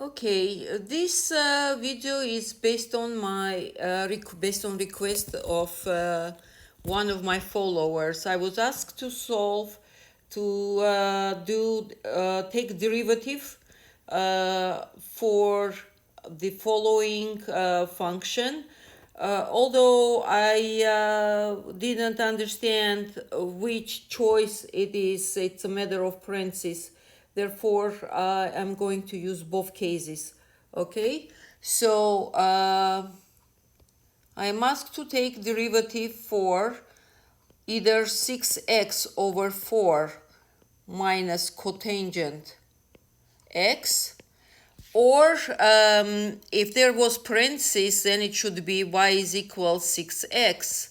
Okay, this video is based on my based on request of one of my followers. I was asked to solve to take derivative for the following function. Although I didn't understand which choice it is, it's a matter of parentheses. Therefore, I'm going to use both cases. Okay, so I am asked to take derivative for either 6x over 4 minus cotangent x, or if there was parentheses, then it should be y is equal 6x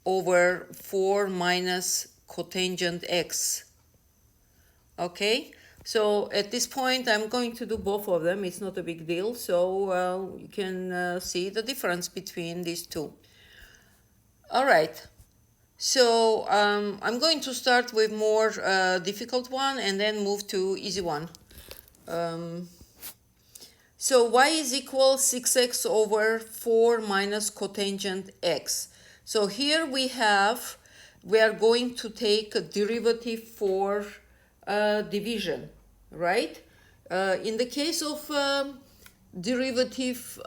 over 4 minus cotangent x. Okay, so at this point I'm going to do both of them. It's not a big deal, so you can see the difference between these two. All right, so I'm going to start with more difficult one and then move to easy one. So y is equal 6x over 4 minus cotangent x. So here we are going to take a derivative for division, right? In the case of derivative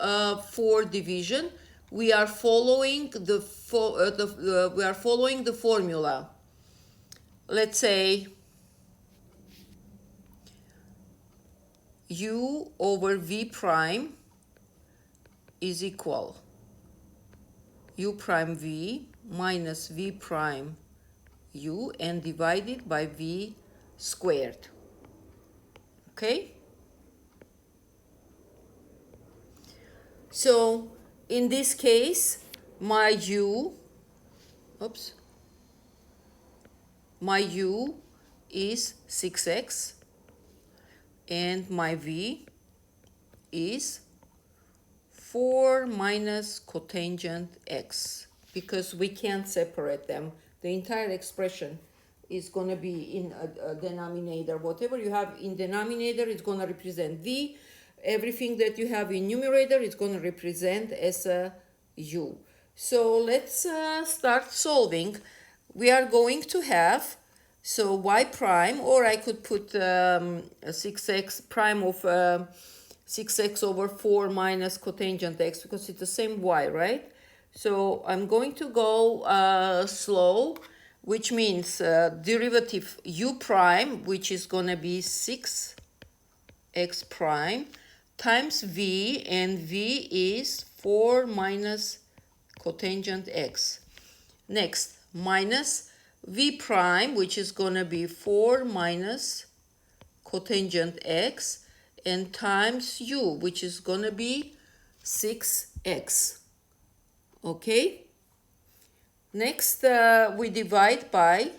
for division, we are following the formula. Let's say u over v prime is equal u prime v minus v prime u and divided by v squared. Okay? So in this case, my u is 6x and my v is 4 minus cotangent x, because we can't separate them. The entire expression is going to be in a denominator. Whatever you have in denominator is going to represent v. Everything that you have in numerator is going to represent as a u. So let's start solving. We are going to have, so y prime, or I could put 6x prime of 6x over 4 minus cotangent x, because it's the same y, right? So I'm going to go slow, which means derivative u prime, which is going to be 6x prime, times v, and v is 4 minus cotangent x. Next, minus v prime, which is going to be 4 minus cotangent x, and times u, which is going to be 6x. Okay? Next, we divide by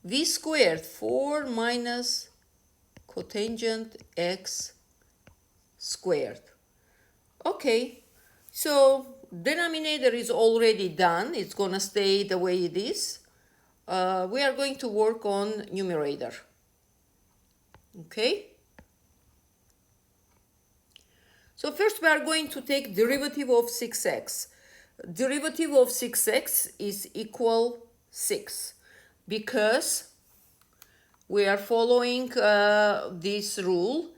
v squared, 4 minus cotangent x squared. Okay, so denominator is already done. It's going to stay the way it is. We are going to work on numerator. Okay? So first we are going to take derivative of 6x. Derivative of 6x is equal 6, because we are following this rule.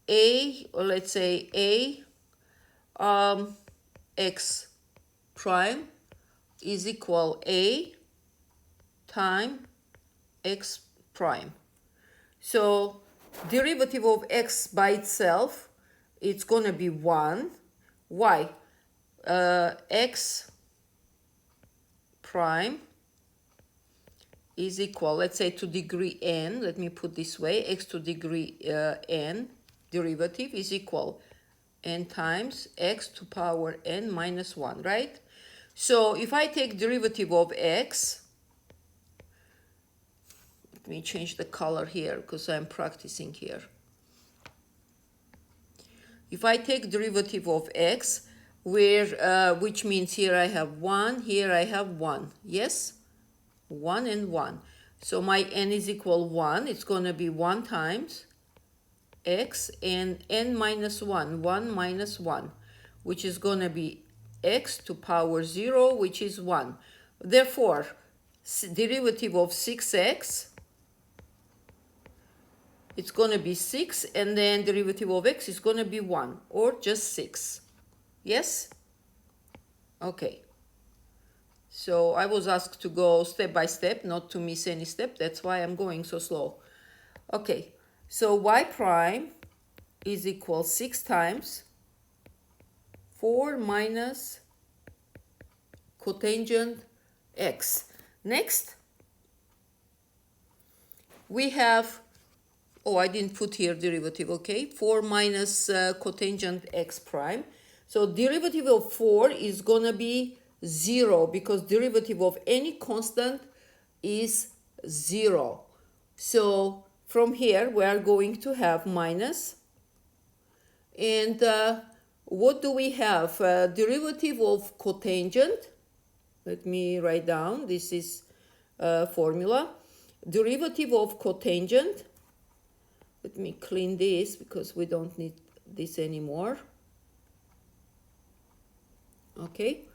Let's say x prime is equal a time x prime. So derivative of x by itself, it's going to be 1. Why? X prime is equal, let's say, to degree n. Let me put this way. X to degree n derivative is equal n times x to power n minus 1, right? So if I take derivative of x, let me change the color here because I'm practicing here. If I take derivative of x, which means here I have 1, here I have 1, yes? 1 and 1. So my n is equal 1. It's going to be 1 times x, and n minus 1, 1 minus 1, which is going to be x to power 0, which is 1. Therefore, derivative of 6x, it's going to be 6, and then derivative of x is going to be 1, or just 6. Yes? Okay. So I was asked to go step by step, not to miss any step. That's why I'm going so slow. Okay, so y prime is equal 6 times 4 minus cotangent x. Next, we have, oh, I didn't put here derivative, okay? 4 minus cotangent x prime. So derivative of 4 is going to be 0 because derivative of any constant is 0. So from here, we are going to have minus. And what do we have? Derivative of cotangent. Let me write down. This is formula. Derivative of cotangent. Let me clean this because we don't need this anymore. Okay.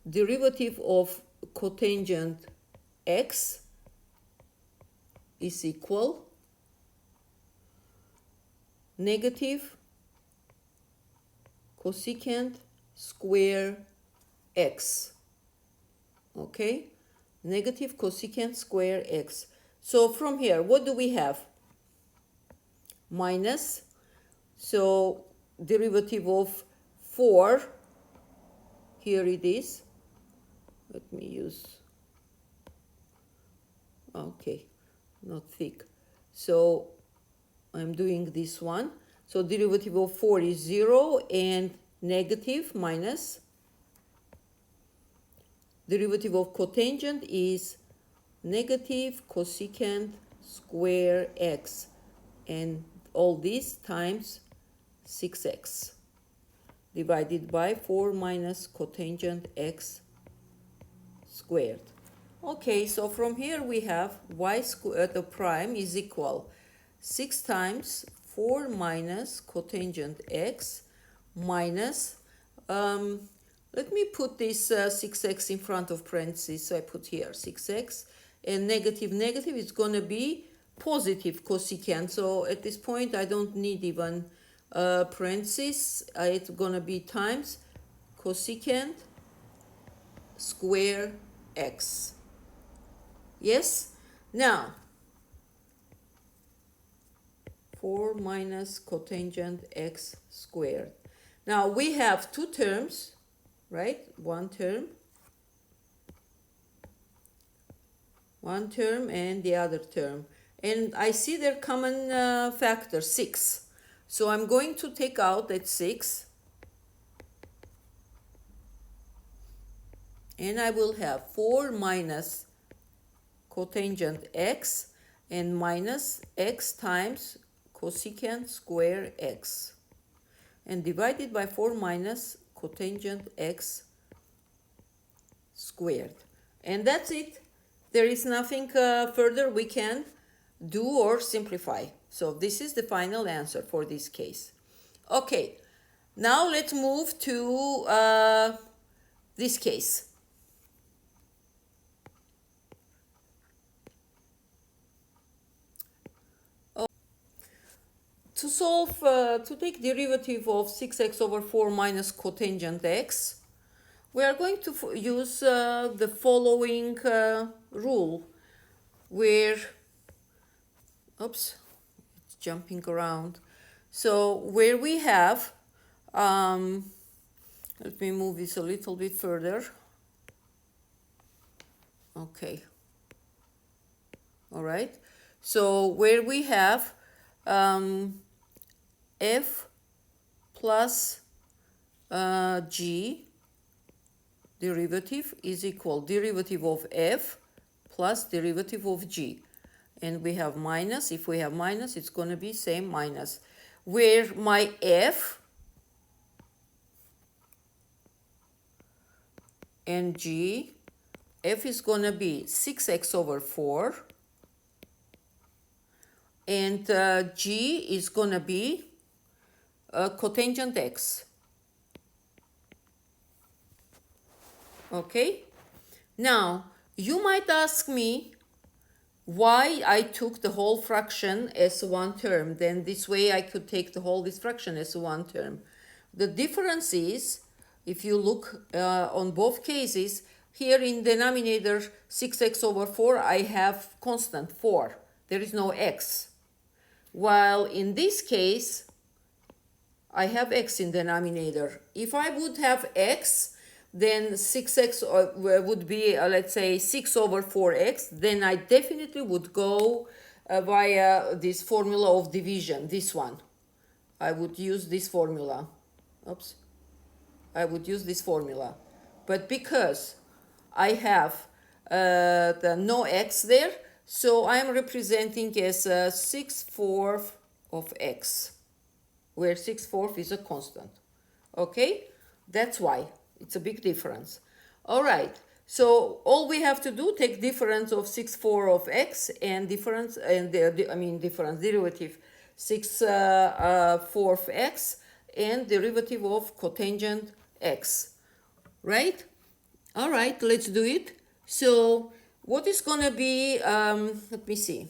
Derivative of cotangent x is equal negative cosecant square x. Okay, negative cosecant square x. So from here, what do we have? Minus, so derivative of 4, here it is. Let me use, okay, not thick. So I'm doing this one. So derivative of 4 is 0 and negative minus. Derivative of cotangent is negative cosecant square x, and all this times 6x divided by 4 minus cotangent x squared. Okay, so from here we have y squared the prime is equal 6 times 4 minus cotangent x minus, let me put this 6x in front of parentheses, so I put here 6x, and negative negative is going to be positive cosecant, so at this point I don't need even parentheses, it's going to be times cosecant square x. Yes? Now, 4 minus cotangent x squared. Now we have two terms, right? One term and the other term. And I see their common factor, 6. So I'm going to take out that 6. And I will have 4 minus cotangent x and minus x times cosecant square x, and divided by 4 minus cotangent x squared. And that's it. There is nothing further we can do or simplify. So this is the final answer for this case. Okay, now let's move to this case. To solve, to take derivative of 6x over 4 minus cotangent x, we are going to use the following rule, where, oops, it's jumping around. So where we have, let me move this a little bit further. Okay. All right. So where we have f plus g derivative is equal derivative of f plus derivative of g. And we have minus. If we have minus, it's going to be same minus. Where my f and g, f is going to be 6x over 4 and g is gonna be cotangent x. Okay, now you might ask me why I took the whole fraction as one term. Then this way I could take the whole this fraction as one term. The difference is, if you look on both cases, here in denominator 6x over 4 I have constant 4. There is no x. While in this case I have x in denominator. If I would have x, then 6x would be, let's say, 6 over 4x. Then I definitely would go via this formula of division, this one. I would use this formula. Oops. I would use this formula. But because I have the no x there, so I'm representing as 6/4 of x, where 6/4 is a constant. Okay? That's why. It's a big difference. All right. So all we have to do, take difference of 6/4 of x and difference, and difference, derivative 6/4 of x and derivative of cotangent x. Right? All right, let's do it. So what is going to be, let me see,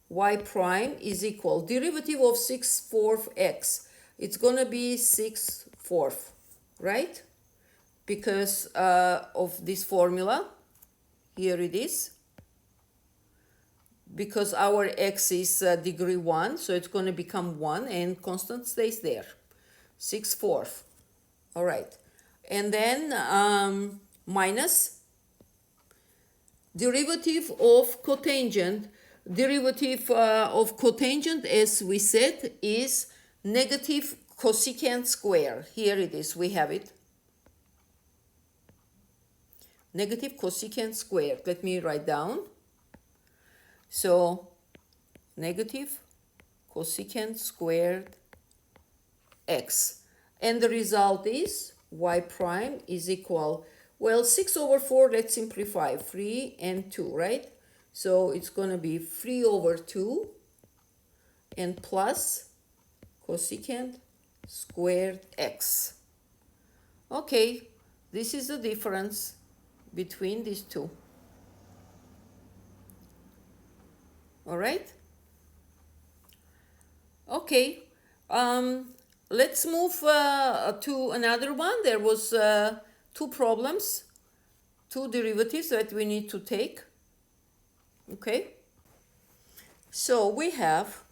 y prime is equal, derivative of 6/4 x. It's going to be 6/4, right? Because of this formula. Here it is. Because our x is degree 1, so it's going to become 1 and constant stays there. 6/4. All right. And then minus derivative of cotangent. Derivative of cotangent, as we said, is negative cosecant square. Here it is. We have it. Negative cosecant squared. Let me write down. So negative cosecant squared x. And the result is y prime is equal, well, 6 over 4, let's simplify, 3 and 2, right? So it's going to be 3 over 2 and plus cosecant squared x. Okay, this is the difference between these two. All right. Okay. Let's move to another one. There was two problems, two derivatives that we need to take. Okay. So we have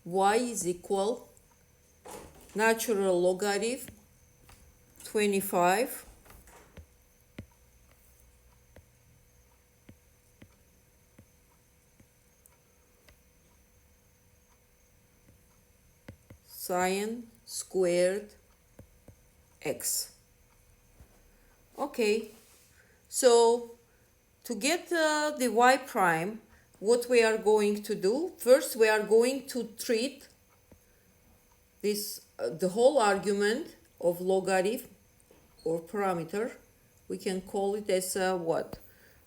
y is equal natural logarithm 25 sine squared x. Okay, so to get the y prime, what we are going to do, first we are going to treat this the whole argument of logarithm or parameter. We can call it as what?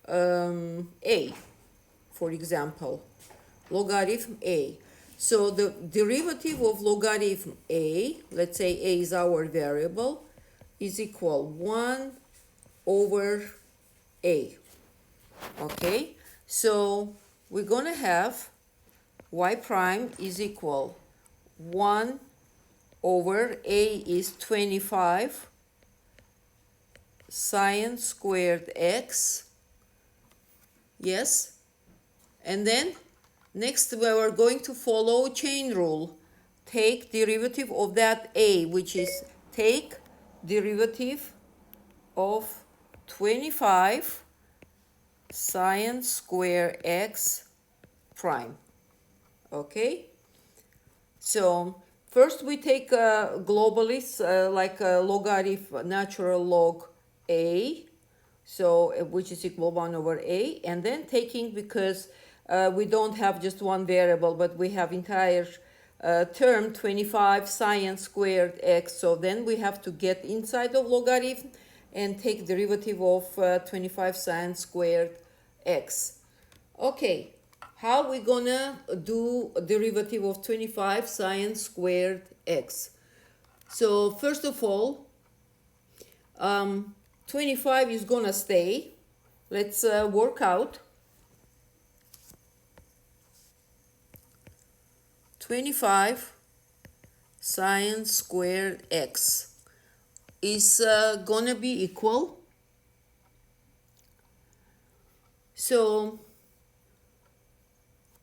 A, for example, logarithm A. So the derivative of logarithm a, let's say a is our variable, is equal 1 over a. Okay, so we're going to have y prime is equal 1 over a is 25 sine squared x. Yes, and then next we are going to follow chain rule. Take derivative of that a, which is take derivative of 25 sine square x prime. Okay, so first we take globally like a logarithm natural log a, so which is equal 1 over a, and then taking, because we don't have just one variable, but we have entire term 25 sine squared x. So then we have to get inside of logarithm and take derivative of 25 sine squared x. Okay, how we gonna do a derivative of 25 sine squared x? So first of all, 25 is gonna stay. Let's work out. 25 sine squared x is gonna be equal. So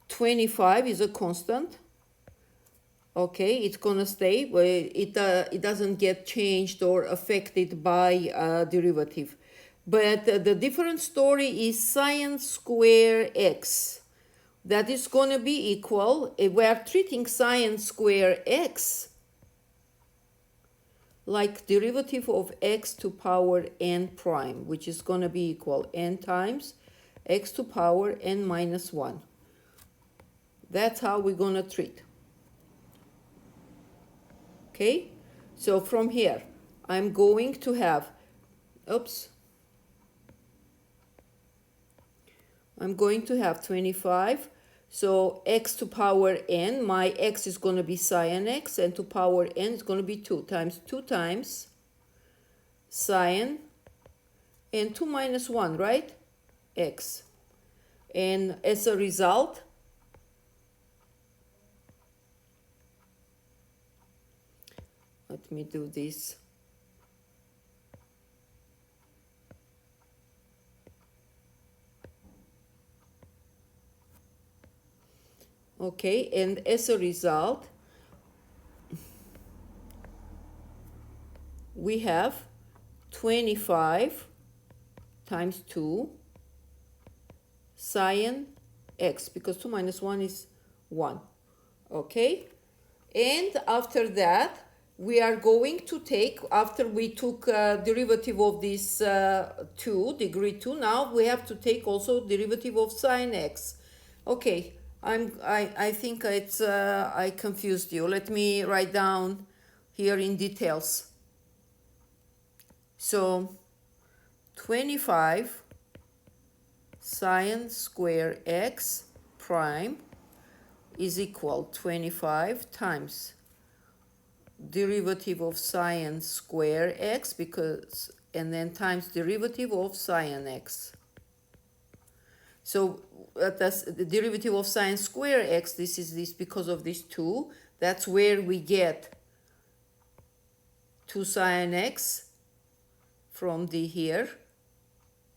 25 is a constant. Okay, it's gonna stay, but it doesn't get changed or affected by derivative. But the different story is sine square x. That is gonna be equal. We are treating sine square x like derivative of x to power n prime, which is gonna be equal n times x to power n minus 1. That's how we're gonna treat. Okay, so from here, I'm going to have, I'm going to have 25. So x to power n, my x is going to be sine x, and to power n is going to be 2 times sine, and 2 minus 1, right? X. And as a result, let me do this. Okay, and as a result, we have 25 times 2 sine x, because 2 minus 1 is 1. Okay, and after that, we are going to take, after we took derivative of this 2, degree 2, now we have to take also derivative of sine x. Okay, I think it's I confused you. Let me write down here in details. So 25 sine square x prime is equal 25 times derivative of sine square x, because, and then times derivative of sine x. So that's the derivative of sine square x, this is this because of this 2. That's where we get 2 sine x from the here.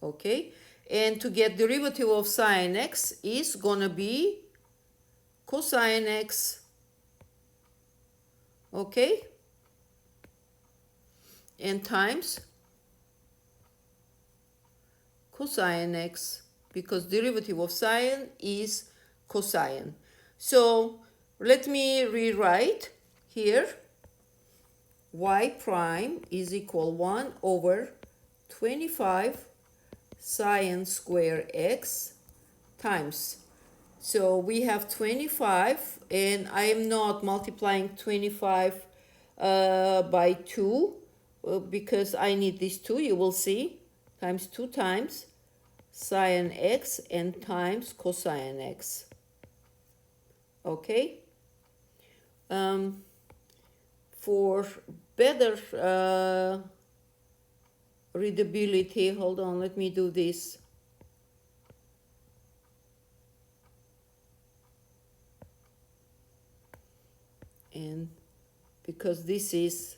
Okay, and to get derivative of sine x is gonna be cosine x. Okay, and times cosine x, because derivative of sine is cosine. So let me rewrite here. Y prime is equal 1 over 25 sine square x times. So we have 25, and I am not multiplying 25 by 2 because I need this 2, you will see, times 2 times sine x and times cosine x. Okay? For better readability, hold on, let me do this. And because this is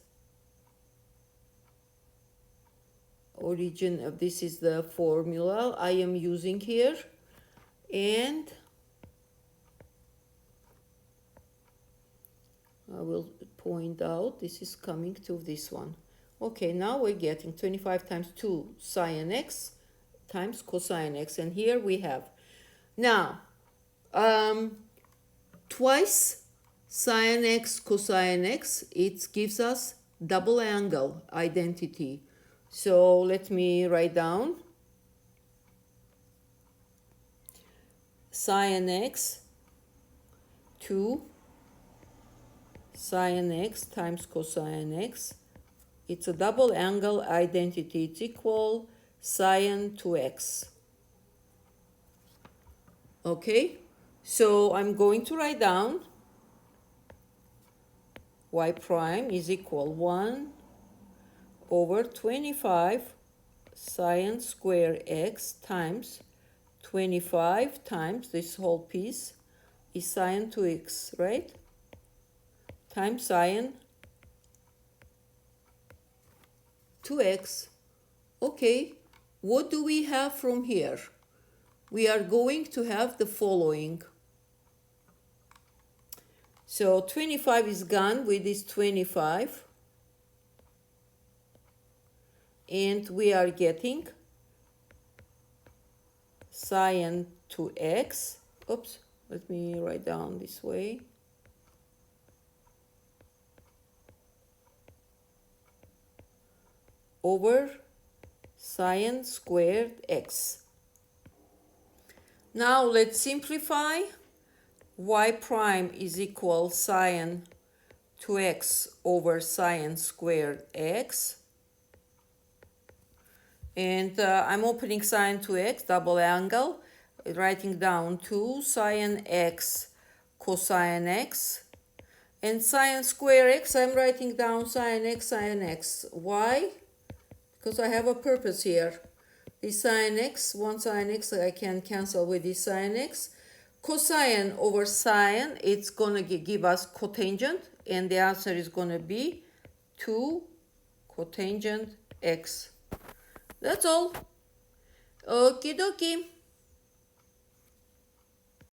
origin of, this is the formula I am using here, and I will point out this is coming to this one. Okay, now we're getting 25 times 2 sine x times cosine x, and here we have now twice sine x cosine x, it gives us double angle identity. So let me write down sine x 2 sine x times cosine x. It's a double angle identity. It's equal sine 2x. Okay, So I'm going to write down y prime is equal 1 over 25 sine square x times 25 times this whole piece is sine 2x, right? Times sine 2x. Okay, what do we have from here? We are going to have the following. So 25 is gone with this 25. And we are getting sine 2x. Oops, let me write down this way. Over sine squared x. Now let's simplify. Y prime is equal sine 2x over sine squared x. And I'm opening sine 2x, double angle, writing down 2 sine x cosine x. And sine square x, I'm writing down sine x, sine x. Why? Because I have a purpose here. This sine x, one sine x, I can cancel with this sine x. Cosine over sine, it's going to give us cotangent. And the answer is going to be 2 cotangent x. That's all. Okie dokie.